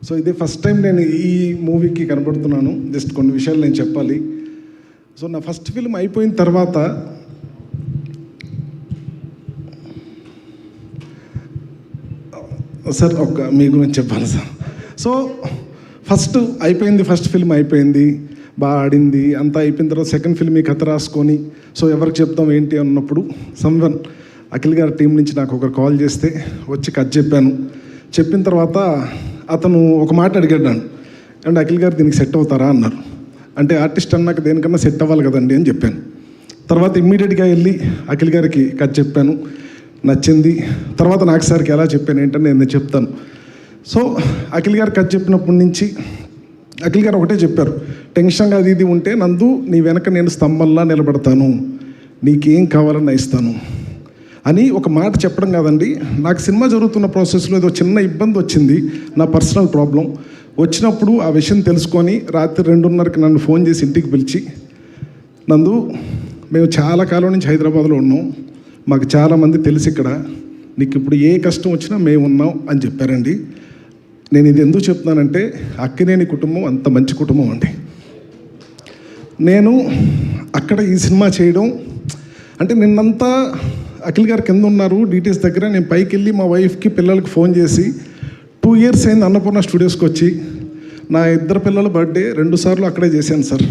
So ఇది first time నేను ఈ మూవీకి కనబడుతున్నాను. జస్ట్ కొన్ని విషయాలు నేను చెప్పాలి. సో నా ఫస్ట్ ఫిల్మ్ అయిపోయిన తర్వాత సార్ మీ గురించి చెప్పాలి సార్. సో ఫస్ట్ ఫిల్మ్ అయిపోయింది, బాగా ఆడింది, అంతా అయిపోయిన తర్వాత సెకండ్ ఫిల్మ్ ఈ కథ రాసుకొని సో ఎవరికి చెప్తాం ఏంటి అన్నప్పుడు సమ్వన్ అఖిల్ గారి టీం నుంచి నాకు ఒకరు కాల్ చేస్తే వచ్చి కథ చెప్పాను. చెప్పిన తర్వాత అతను ఒక మాట అడిగాడు నన్ను, అంటే అఖిల్ గారు దీనికి సెట్ అవుతారా అన్నారు. అంటే ఆర్టిస్ట్ అన్నాక దేనికన్నా సెట్ అవ్వాలి కదండి అని చెప్పాను. తర్వాత ఇమ్మీడియట్గా వెళ్ళి అఖిల్ గారికి కథ చెప్పాను, నచ్చింది. తర్వాత నాకు సార్కి ఎలా చెప్పాను ఏంటని నేను చెప్తాను. సో అఖిల్ గారు కథ చెప్పినప్పటి నుంచి అఖిల్ గారు ఒకటే చెప్పారు, టెన్షన్గా అది ఇది ఉంటే నందు నీ వెనక నేను స్తంభంలా నిలబడతాను, నీకేం కావాలన్నా ఇస్తాను అని ఒక మాట చెప్పడం కాదండి. నాకు సినిమా జరుగుతున్న ప్రాసెస్లో ఏదో చిన్న ఇబ్బంది వచ్చింది, నా పర్సనల్ ప్రాబ్లం వచ్చినప్పుడు ఆ విషయం తెలుసుకొని రాత్రి 2:30కి నన్ను ఫోన్ చేసి ఇంటికి పిలిచి, నందు మేము చాలా కాలం నుంచి హైదరాబాద్లో ఉన్నాం, మాకు చాలామంది తెలిసి ఇక్కడ, నీకు ఇప్పుడు ఏ కష్టం వచ్చినా మేము ఉన్నాం అని చెప్పారండి. నేను ఇది ఎందుకు చెప్తున్నానంటే అక్కినేని కుటుంబం అంత మంచి కుటుంబం అండి. నేను అక్కడ ఈ సినిమా చేయడం అంటే నిన్నంతా అఖిల్ గారు కింద ఉన్నారు డీటెయిల్స్ దగ్గర, నేను పైకి వెళ్ళి మా వైఫ్కి పిల్లలకి ఫోన్ చేసి 2 years అయింది అన్నపూర్ణ స్టూడియోస్కి వచ్చి, నా 2 పిల్లల బర్త్డే 2 సార్లు అక్కడే చేశాను సార్,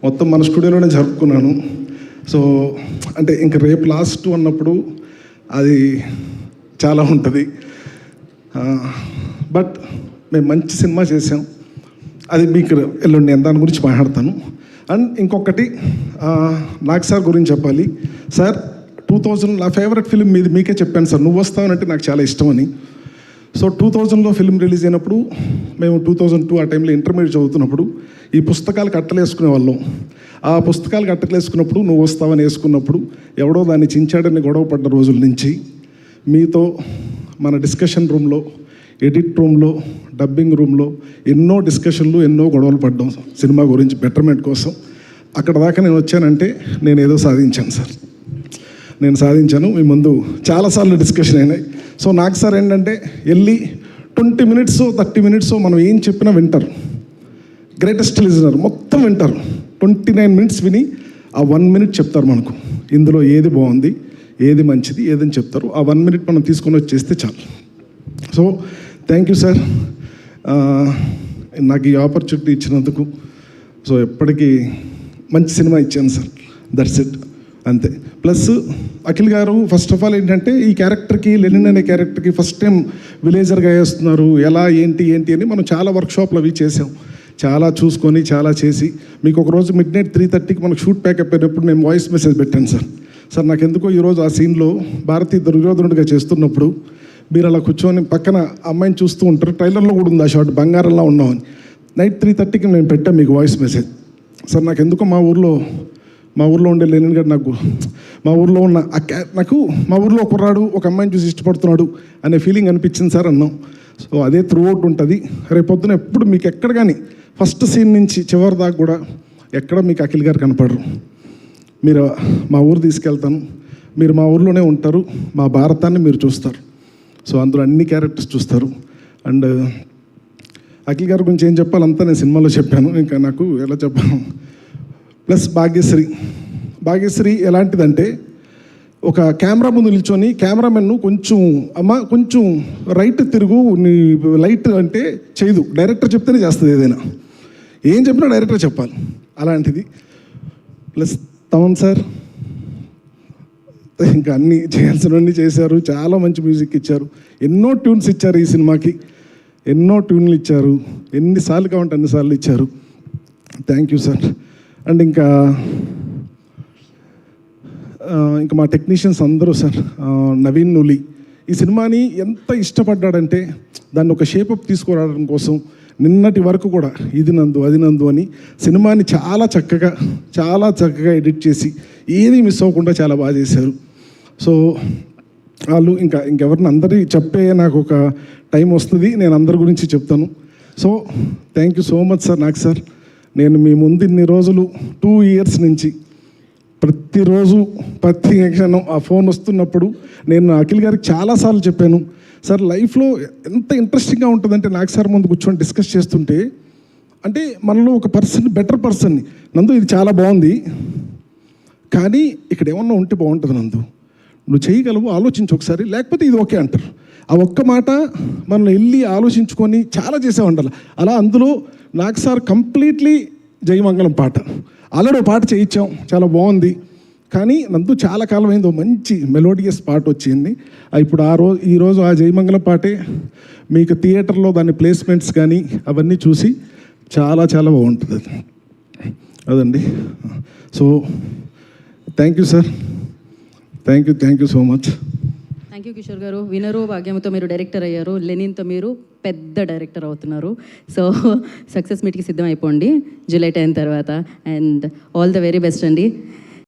మొత్తం మన స్టూడియోలోనే జరుపుకున్నాను. సో అంటే ఇంక రేపు లాస్ట్ అన్నప్పుడు అది చాలా ఉంటుంది. బట్ మేము మంచి సినిమా చేసాం, అది మీకు ఎల్లుండి నేను దాని గురించి మాట్లాడతాను. అండ్ ఇంకొకటి నాకు సార్ గురించి చెప్పాలి. సార్ 2000 నా ఫేవరెట్ ఫిలిం మీది మీకే చెప్పాను సార్, నువ్వు వస్తావనంటే నాకు చాలా ఇష్టమని. సో 2000లో ఫిలిం రిలీజ్ అయినప్పుడు మేము 2002 ఆ టైంలో ఇంటర్మీడియట్ చదువుతున్నప్పుడు ఈ పుస్తకాలు కట్టలేసుకునే వాళ్ళం. ఆ పుస్తకాలు కట్టలేసుకున్నప్పుడు నువ్వు వస్తావని వేసుకున్నప్పుడు ఎవడో దాన్ని చించాడని గొడవ పడ్డ రోజుల నుంచి మీతో మన డిస్కషన్ రూమ్లో, ఎడిట్ రూమ్లో, డబ్బింగ్ రూమ్లో ఎన్నో డిస్కషన్లు, ఎన్నో గొడవలు పడ్డాం సినిమా గురించి బెటర్మెంట్ కోసం. అక్కడ దాకా నేను వచ్చానంటే నేను ఏదో సాధించాను సార్, నేను సాధించాను. మీ ముందు చాలాసార్లు డిస్కషన్ అయినాయి. సో నాకు సార్ ఏంటంటే వెళ్ళి 20 minutes 30 minutes మనం ఏం చెప్పినా వింటారు, గ్రేటెస్ట్ లిజనర్ మొత్తం వింటారు. 29 minutes విని ఆ 1 minute చెప్తారు మనకు, ఇందులో ఏది బాగుంది, ఏది మంచిది, ఏదని చెప్తారు. ఆ 1 minute మనం తీసుకొని వచ్చేస్తే చాలు. సో థ్యాంక్ యూ సార్, నాకు ఈ ఆపర్చునిటీ ఇచ్చినందుకు. సో ఎప్పటికీ మంచి సినిమా ఇచ్చాను సార్, దట్స్ ఇట్, అంతే. ప్లస్ అఖిల్ గారు ఫస్ట్ ఆఫ్ ఆల్ ఏంటంటే ఈ క్యారెక్టర్కి, లెనిన్ అనే క్యారెక్టర్కి ఫస్ట్ టైం విలేజర్గా వేస్తున్నారు, ఎలా ఏంటి అని మనం చాలా వర్క్షాప్లు అవి చేసాం, చాలా చూసుకొని చాలా చేసి మీకు ఒకరోజు midnight 3:30కి మనకు షూట్ ప్యాకప్ అయినప్పుడు నేను వాయిస్ మెసేజ్ పెట్టాను సార్. సార్ నాకు ఎందుకో ఈరోజు ఆ సీన్లో భారతీ దుర్యోధనుడిగా చేస్తున్నప్పుడు మీరు అలా కూర్చొని పక్కన అమ్మాయిని చూస్తూ ఉంటారు, ట్రైలర్లో కూడా ఉంది ఆ షాట్, బంగారంలా ఉన్నామని. నైట్ 3:30కి నేను పెట్టాను మీకు వాయిస్ మెసేజ్. సార్ నాకు ఎందుకో మా ఊర్లో ఉండే లెనిన్ గారు నాకు మా ఊర్లో ఉన్న నాకు మా ఊర్లో ఒక కుర్రాడు ఒక అమ్మాయిని చూసి ఇష్టపడుతున్నాడు అనే ఫీలింగ్ అనిపించింది సార్ అన్నాం. సో అదే త్రూ అవుట్ ఉంటుంది. రేపొద్దున ఎప్పుడు మీకు ఎక్కడ కానీ ఫస్ట్ సీన్ నుంచి చివరి దాకా కూడా ఎక్కడ మీకు అఖిల్ గారు కనపడరు. మీరు మా ఊరు తీసుకెళ్తాను, మీరు మా ఊర్లోనే ఉంటారు, మా భారతాన్ని మీరు చూస్తారు. సో అందులో అన్ని క్యారెక్టర్స్ చూస్తారు. అండ్ అఖిల్ గారి గురించి ఏం చెప్పాలంతా నేను సినిమాలో చెప్పాను, ఇంకా నాకు ఎలా చెప్పాను. ప్లస్ భాగ్యశ్రీ ఎలాంటిదంటే ఒక కెమెరా ముందు నిల్చొని కెమెరామెన్ను కొంచెం రైట్ తిరుగు, నీ లైట్ అంటే చేయదు, డైరెక్టర్ చెప్తేనే చేస్తుంది, ఏదైనా ఏం చెప్పినా డైరెక్టర్ చెప్పాలి, అలాంటిది. ప్లస్ తమన్ సార్ ఇంకా అన్నీ చేయాల్సినవన్నీ చేశారు, చాలా మంచి మ్యూజిక్ ఇచ్చారు, ఎన్నో ట్యూన్స్ ఇచ్చారు ఈ సినిమాకి, ఎన్నో ట్యూన్లు ఇచ్చారు, ఎన్నిసార్లు కావాలంటే అన్నిసార్లు ఇచ్చారు. Thank you sir. అండ్ ఇంకా మా టెక్నీషియన్స్ అందరూ సార్, నవీన్ నులి ఈ సినిమాని ఎంత ఇష్టపడ్డాడంటే దాన్ని ఒక షేపప్ తీసుకురావడం కోసం నిన్నటి వరకు కూడా ఇది నందు అది నందు అని సినిమాని చాలా చక్కగా ఎడిట్ చేసి ఏది మిస్ అవ్వకుండా చాలా బాగా చేశారు. సో వాళ్ళు ఇంకెవరిని అందరి చెప్పే నాకు ఒక టైం వస్తుంది, నేను అందరి గురించి చెప్తాను. So thank you so much sir. నాకు సార్ నేను మీ ముందు ఇన్ని రోజులు 2 years నుంచి ప్రతిరోజు ప్రతి క్షణం ఆ ఫోన్ వస్తున్నప్పుడు నేను అఖిల్ గారికి చాలాసార్లు చెప్పాను, సార్ లైఫ్లో ఎంత ఇంట్రెస్టింగ్గా ఉంటుందంటే నాకు సార్ ముందు కూర్చొని డిస్కస్ చేస్తుంటే అంటే మనలో ఒక బెటర్ పర్సన్ని నందు ఇది చాలా బాగుంది కానీ ఇక్కడ ఏమన్నా ఉంటే బాగుంటుంది నందు, నువ్వు చేయగలవు, ఆలోచించు ఒకసారి, లేకపోతే ఇది ఓకే అంటారు. ఆ ఒక్క మాట మనం వెళ్ళి ఆలోచించుకొని చాలా చేసే ఉండాలి. అలా అందులో నాకు సార్ కంప్లీట్లీ జయమంగళం పాట ఆల్రెడీ పాట చేయించాం, చాలా బాగుంది. కానీ నందు చాలా కాలం అయిందో మంచి మెలోడియస్ పాట వచ్చింది. ఇప్పుడు ఈరోజు ఆ జయమంగళం పాటే మీకు థియేటర్లో దాని ప్లేస్మెంట్స్ కానీ అవన్నీ చూసి చాలా చాలా బాగుంటుంది అదండి. So thank you sir, thank you so much. Thank you Kishore గారు. వినరు భాగ్యంతో మీరు డైరెక్టర్ అయ్యారు, లెనిన్తో మీరు పెద్ద డైరెక్టర్ అవుతున్నారు. సో సక్సెస్ మీట్కి సిద్ధం అయిపోండి జూలై 10 తర్వాత. And all the very best అండి.